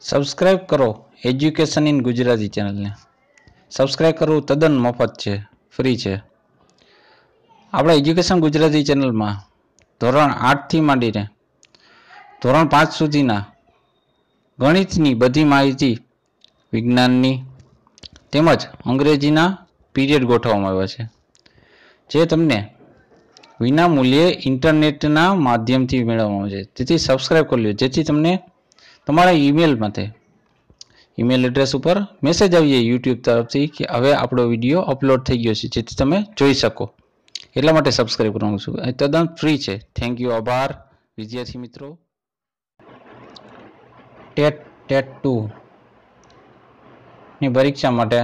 Subscribe કરો education in Gujarati ચેનલને. Subscribe કરવું તદ્દન મફત છે, ફ્રી છે. આપણા એજ્યુકેશન ગુજરાતી ચેનલમાં ધોરણ 8થી માંડીને ધોરણ 5 સુધીના ગણિતની બધી માહિતી, વિજ્ઞાનની તેમજ અંગ્રેજીના પીરિયડ ગોઠવવામાં આવ્યા છે, જે તમને વિના મૂલ્યે ઇન્ટરનેટના માધ્યમથી મેળવવામાં આવે છે. તેથી સબસ્ક્રાઇબ કરી લો, જેથી તમને તમારા ઈમેલ એડ્રેસ ઉપર મેસેજ આવી જાય યુટ્યુબ તરફથી કે હવે આપણો વિડીયો અપલોડ થઈ ગયો છે, જેથી તમે જોઈ શકો. એટલા માટે સબસ્ક્રાઇબ કરવાનું છું. એ તદ્દન ફ્રી છે. Thank you. આભાર વિદ્યાર્થી મિત્રો. ટેટ 2 ની પરીક્ષા માટે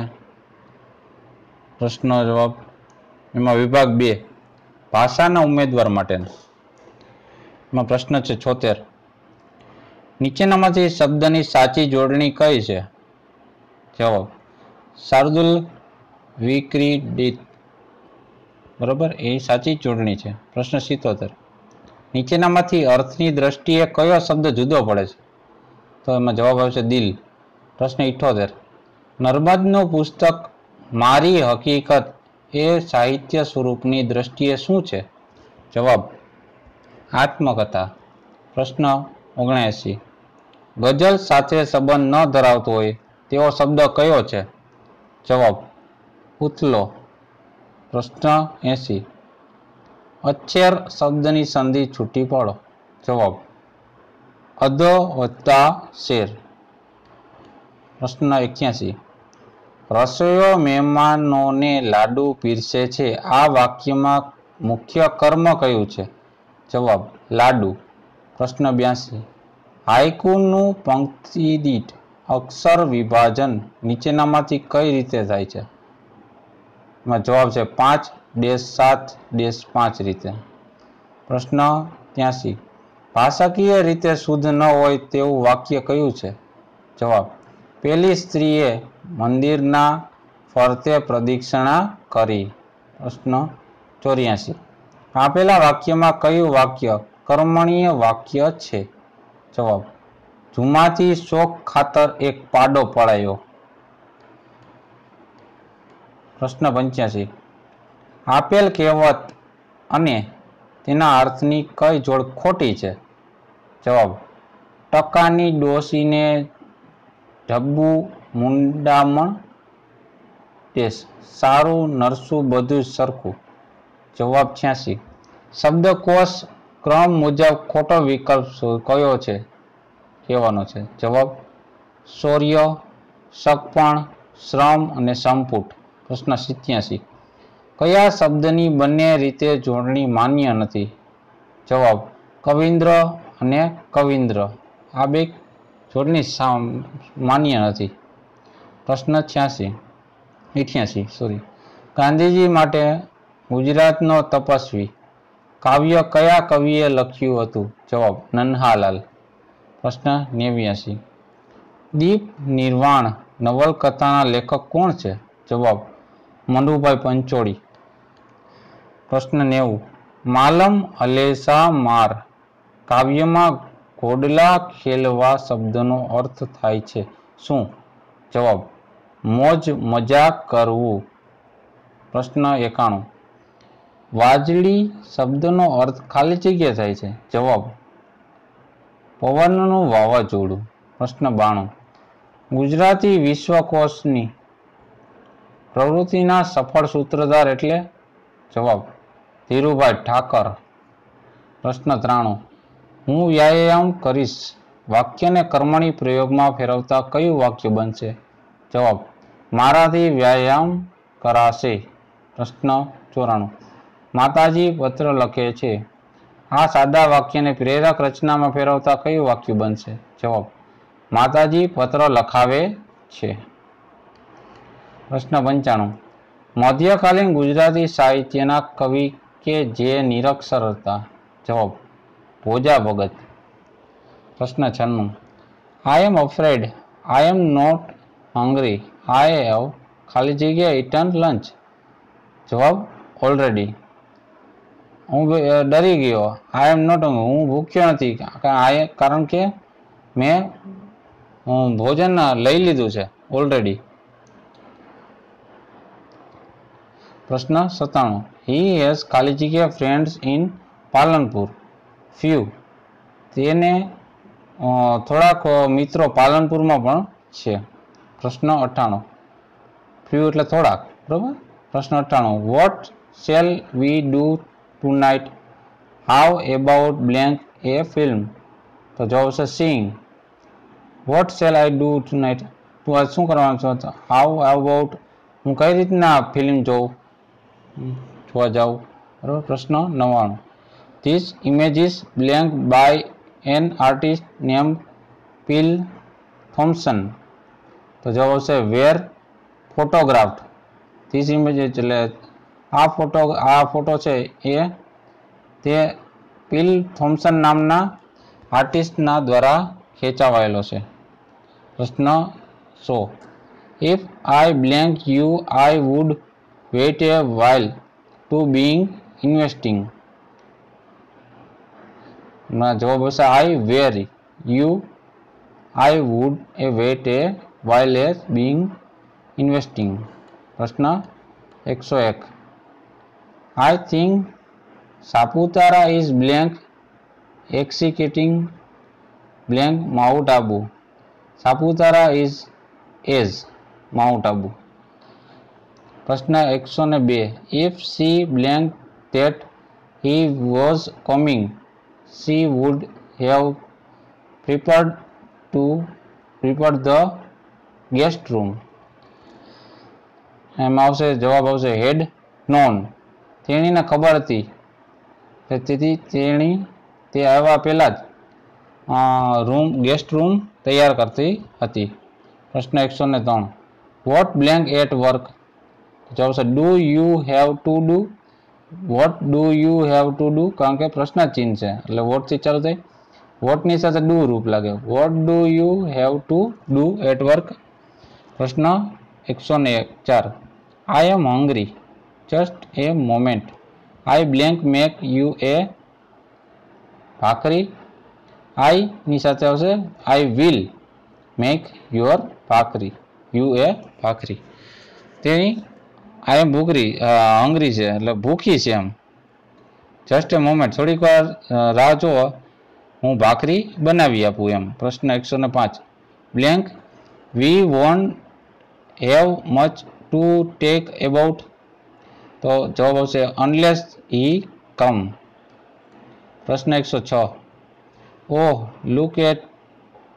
પ્રશ્નો જવાબ. એમાં વિભાગ 2 ભાષાના ઉમેદવાર માટેનો એમાં પ્રશ્ન છે 76. નીચેનામાંથી શબ્દની સાચી જોડણી કઈ છે? જવાબ શાર્દુલ વિક્રીડિત. બરોબર, એ સાચી જોડણી છે. પ્રશ્ન 77. નીચેનામાંથી અર્થની દ્રષ્ટિએ કયો શબ્દ જુદો પડે છે? તો એમાં જવાબ આવશે દિલ. પ્રશ્ન 78. નર્મદનું પુસ્તક મારી હકીકત એ સાહિત્ય સ્વરૂપની દ્રષ્ટિએ શું છે? જવાબ આત્મકથા. પ્રશ્ન 79. ગઝલ સાથે સંબંધ ન ધરાવતો હોય તેવો શબ્દ કયો છે? જવાબ ઉથલો. પ્રશ્ન 80. અચ્છેર શબ્દની સંધિ છૂટી પાડો. જવાબ અધ વત્તા શેર. પ્રશ્ન 81. રસોઈયો મહેમાનોને લાડુ પીરસે છે. આ વાક્યમાં મુખ્ય કર્મ કયું છે? જવાબ લાડુ. પ્રશ્ન 82. હાઇકુનું પંક્તિ દીઠ અક્ષર વિભાજન નીચેનામાંથી કઈ રીતે થાય છે? એમાં જવાબ છે 5-7-5 રીતે. પ્રશ્ન 83. ભાષાકીય રીતે શુદ્ધ ન હોય તેવું વાક્ય કયું છે? જવાબ પેલી સ્ત્રીએ મંદિરના ફરતે પ્રદક્ષિણા કરી. પ્રશ્ન 84. આપેલા વાક્યમાં કયું વાક્ય કર્મણીય વાક્ય છે? જવાબ જુમાથી શોખ ખાતર એક પાડો પડાયો. પ્રશ્ન 85. આપેલ કહેવત અને તેના અર્થની કઈ જોડ ખોટી છે? જવાબ ટકાની ડોશીને ઢબ્બુ મુંડામણ સારું નરસું બધું સરખું. જવાબ 86. શબ્દકોશ ક્રમ મુજબ ખોટો વિકલ્પ કયો છે કહેવાનો છે? જવાબ શૌર્ય, સગપણ, શ્રમ અને સંપુટ. પ્રશ્ન 87. કયા શબ્દની બંને રીતે જોડણી માન્ય નથી? જવાબ કવિન્દ્ર અને કવિન્દ્ર. આ બે જોડણી માન્ય નથી. પ્રશ્ન 88. ગાંધીજી માટે ગુજરાતનો તપસ્વી કાવ્ય કયા કવિએ લખ્યું હતું? જવાબ નન્હાલાલ. પ્રશ્ન 89. દીપ નિર્વાણ નવલકથાના લેખક કોણ છે? જવાબ મનુભાઈ પંચોળી. પ્રશ્ન 90. માલમ અલેસા માર કાવ્યમાં ઘોડલા ખેલવા શબ્દનો અર્થ થાય છે શું? જવાબ મોજ મજાક કરવું. પ્રશ્ન 91. વાજળી શબ્દનો અર્થ ખાલી જગ્યા થાય છે? જવાબ પવનનું વાવાઝોડું. પ્રશ્ન 92. ગુજરાતી વિશ્વકોશની પ્રવૃત્તિના સફળ સૂત્રધાર એટલે? જવાબ ધીરુભાઈ ઠાકર. પ્રશ્ન 93. હું વ્યાયામ કરીશ વાક્યને કર્મણી પ્રયોગમાં ફેરવતા કયું વાક્ય બનશે? જવાબ મારાથી વ્યાયામ કરાશે. પ્રશ્ન 94. માતાજી પત્ર લખે છે. આ સાદા વાક્યને પ્રેરક રચનામાં ફેરવતા કયું વાક્ય બનશે? જવાબ માતાજી પત્ર લખાવે છે. પ્રશ્ન 95. મધ્યકાલીન ગુજરાતી સાહિત્યના કવિ કે જે નિરક્ષર હતા? જવાબ ભોજા ભગત. પ્રશ્ન 96. I am afraid I am not hungry I have ખાલી જગ્યા ઇટન લંચ. જવાબ ઓલરેડી. હું ડરી ગયો. આઈ એમ નોટ હંગ્રી હું ભૂખ્યો નથી કારણ કે મેં હું ભોજન લઈ લીધું છે ઓલરેડી. પ્રશ્ન 97. હી હેઝ ખાલી જગ્યા ફ્રેન્ડ્સ ઇન પાલનપુર. ફ્યુ. તેને થોડાક મિત્રો પાલનપુરમાં પણ છે. પ્રશ્ન 98. ફ્યુ એટલે થોડાક, બરોબર. પ્રશ્ન 98. What shall we do tonight? How about blank a film? તો જવાબ છે sing. What shall I do tonight? તું આજ શું કરવાનું છો? હાઉ અબાઉટ, હું કઈ રીતના ફિલ્મ જોવા જાઉં, બરાબર. પ્રશ્ન 99. This images blank by an artist name Peel Thomson. તો જવાબ આવશે વેર ફોટોગ્રાફ્ડ. ધીસ ઇમેજ એટલે આ ફોટો છે એ તે પીલ થોમ્સન નામના આર્ટિસ્ટના દ્વારા ખેંચાવાયેલો છે. પ્રશ્ન 100. If I blank you I would wait a while to being investing. જવાબ હશે I were you I would a wait a while a being investing. પ્રશ્ન 101. I think Saputara is blank executing blank Mount Abu. Saputara is as Mount Abu. પ્રશ્ન 102. If she blank that he was coming, she would have prepared the guest room. એમાં આવશે જવાબ આવશે હેડ non. તેણીને ખબર હતી, તેથી તેણી તે આવ્યા પહેલા જ ગેસ્ટ રૂમ તૈયાર કરતી હતી. પ્રશ્ન 103. What blank at work? જવાબ છે do you have to do. What do you have to do, કારણ કે પ્રશ્ન ચિહ્ન છે એટલે વોટથી ચાલુ થાય. વોટની સાથે ડુ રૂપ લાગે. What do you have to do at work? પ્રશ્ન 104. I am hungry, just a moment. I blank make you a bhakri. I ની સાથે આવશે I will make your bhakri. You a bhakri. તેની આઈ એમ હંગ્રી છે એટલે ભૂખી છે એમ. જસ્ટ એ મોમેન્ટ, થોડીક વાર રાહ જુઓ, હું ભાખરી બનાવી આપું એમ. પ્રશ્ન 105. Blank we won't have much to take about. તો જવાબ આવશે અનલેસ હી કમ. પ્રશ્ન 106. Oh look at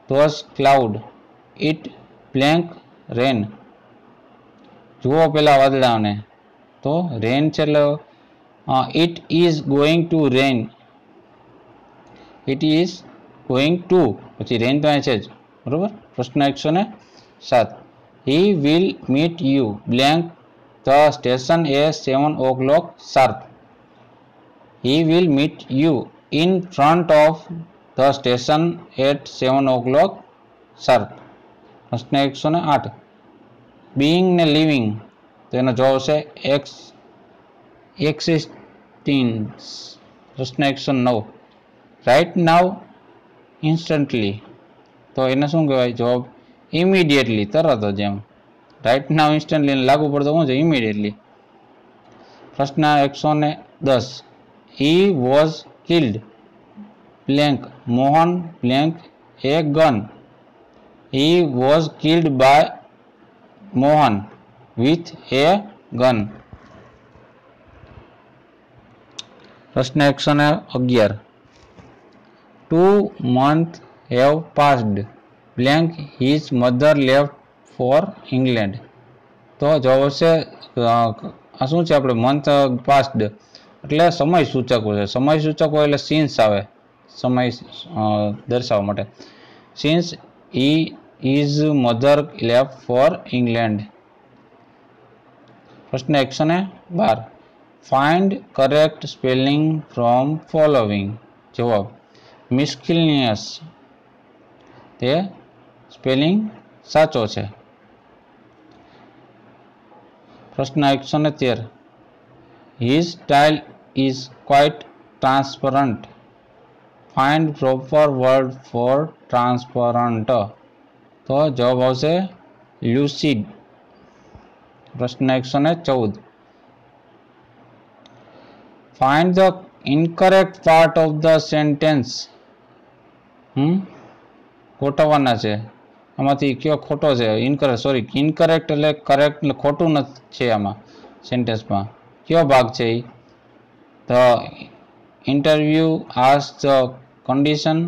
those cloud, it blank rain. જુઓ પેલા વાદળાને, તો રેન છે એટલે it is going to rain. It is going to, પછી રેન તો અહીં છે જ, બરોબર. પ્રશ્ન 107. He will meet you blank the station a 7 o'clock sharp. He will meet you in front of the station at 7 o'clock sharp. પ્રશ્ન 108. Being ને living, તો એનો જવાબ છે એક્સિસ્ટિંગ. પ્રશ્ન 109. રાઇટ નાવ ઇન્સ્ટન્ટલી, તો એને શું કહેવાય? જવાબ ઇમિડિયેટલી, તરત જ એમ. રાઇટ નાવ ઇન્સ્ટન્ટલી લાગુ પડતો શું છે? ઇમિડિયેટલી. પ્રશ્ન 110. He was killed blank Mohan blank a gun. He was killed by Mohan with a gun. પ્રશ્ન 111. 2 months have passed blank his mother left for England. તો જવાબ છે આ શું છે આપણે મંથ પાસ્ડ એટલે સમય સૂચકો છે. સમય સૂચકો એટલે સિન્સ આવે સમય દર્શાવવા માટે. Since is mother left for England. પ્રશ્ન 112. Find correct spelling from following. જવાબ મિસ્કિલિયસ, તે સ્પેલિંગ સાચો છે. પ્રશ્ન 113. His style is quite transparent. Find proper word for transparent. તો જવાબ આવશે લ્યુસિડ. પ્રશ્ન 114. Find the incorrect part of the sentence. ગોઠવવાના છે. આમાંથી કયો ખોટો છે? ઇનકરેક્ટ એટલે કરેક્ટ એટલે ખોટું નથી છે આમાં સેન્ટેન્સમાં. કયો ભાગ છે એ? The interview ask the condition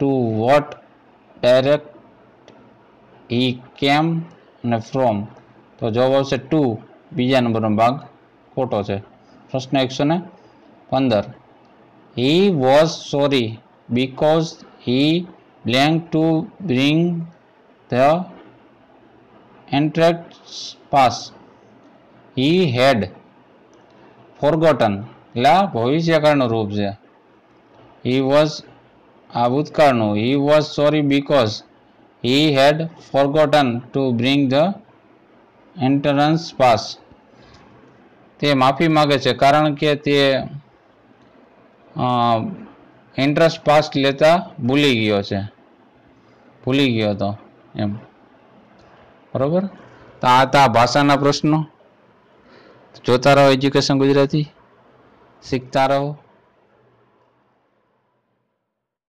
to what direct he came અને ફ્રોમ. તો જવાબ આવશે 2, બીજા નંબરનો ભાગ ખોટો છે. પ્રશ્ન 115. He was sorry because he blank to bring the entrance pass. He had forgotten એટલે આ ભવિષ્યકાળનું રૂપ છે. હી વોઝ આ ભૂતકાળનું. He was sorry because he had forgotten to bring the entrance pass. તે માફી માગે છે કારણ કે તે એન્ટ્રન્સ પાસ લેતા ભૂલી ગયો હતો એમ. બરોબર. તો આ હતા ભાષાના પ્રશ્નો. જોતા રહો એજ્યુકેશન ગુજરાતી, શીખતા રહો.